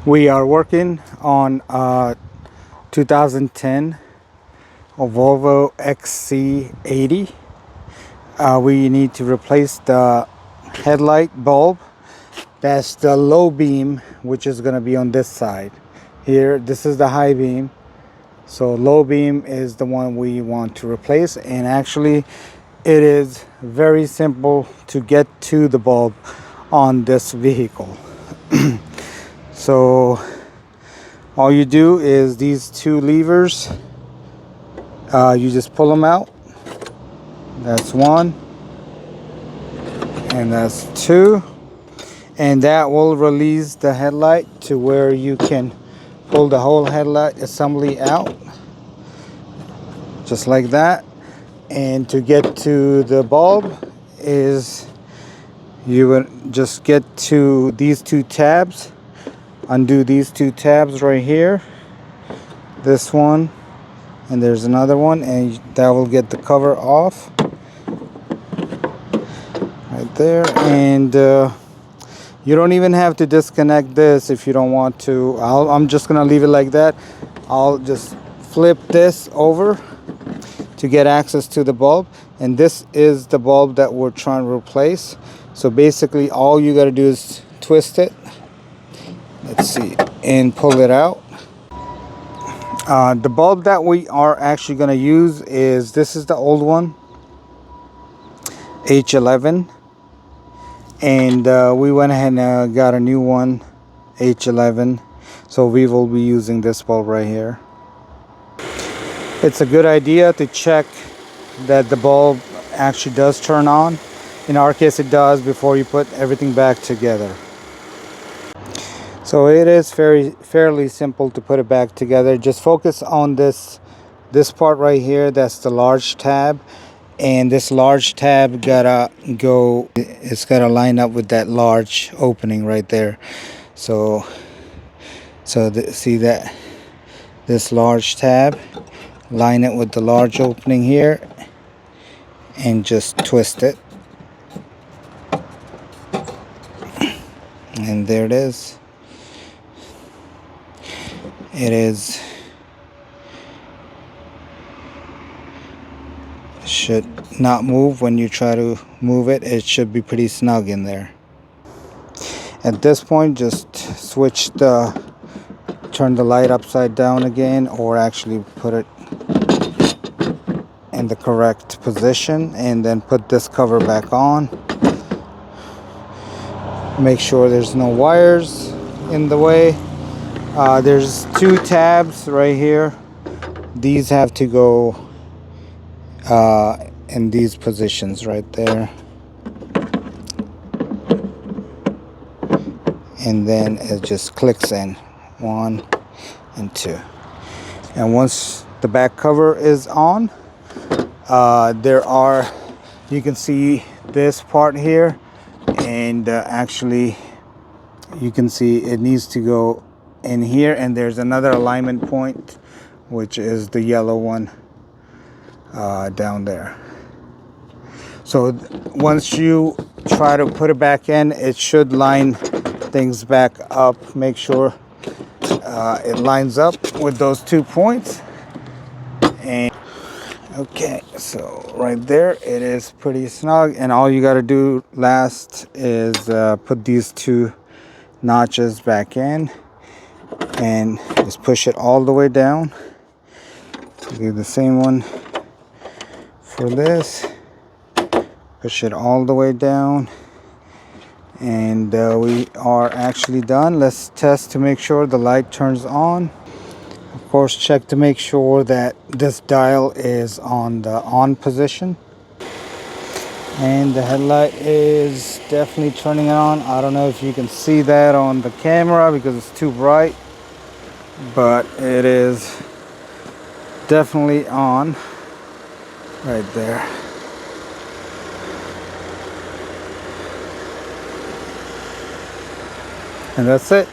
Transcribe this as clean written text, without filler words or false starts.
We are working on 2010 Volvo XC80. We need to replace the headlight bulb. That's the low beam, which is going to be on this side. Here, this is the high beam. So low beam is the one we want to replace. And actually, it is very simple to get to the bulb on this vehicle. So all you do is these two levers, you just pull them out. That's one, and that's two, and that will release the headlight to where you can pull the whole headlight assembly out, just like that. And to get to the bulb is you would just get to these two tabs, undo these two tabs right here, this one, and there's another one, and that will get the cover off right there. And you don't even have to disconnect this if you don't want to. I'm just gonna leave it like that. I'll just flip this over to get access to the bulb, and this is the bulb that we're trying to replace. So basically all you got to do is twist it, let's see, and pull it out. The bulb that we are actually going to use is, this is the old one, H11, and we went ahead and got a new one, H11. So we will be using this bulb right here. It's a good idea to check that the bulb actually does turn on. In our case it does, before you put everything back together. So it is fairly simple to put it back together. Just focus on this part right here. That's the large tab, and this large tab gotta go, it's gotta line up with that large opening right there. So see that, this large tab, line it with the large opening here and just twist it, and there it is. It should not move. When you try to move it, it should be pretty snug in there. At this point, just turn the light upside down again, or actually put it in the correct position, and then put this cover back on. Make sure there's no wires in the way. There's two tabs right here. These have to go in these positions right there, and then it just clicks in, 1 and 2. And once the back cover is on, you can see this part here, and actually you can see it needs to go in here, and there's another alignment point, which is the yellow one down there. So once you try to put it back in, it should line things back up. Make sure it lines up with those 2 points. And okay, so right there it is pretty snug, and all you got to do last is put these 2 notches back in and just push it all the way down. Do the same one for this. Push it all the way down, and we are actually done. Let's test to make sure the light turns on. Of course, check to make sure that this dial is on the on position, and the headlight is definitely turning on. I don't know if you can see that on the camera because it's too bright, but it is definitely on right there. And that's it.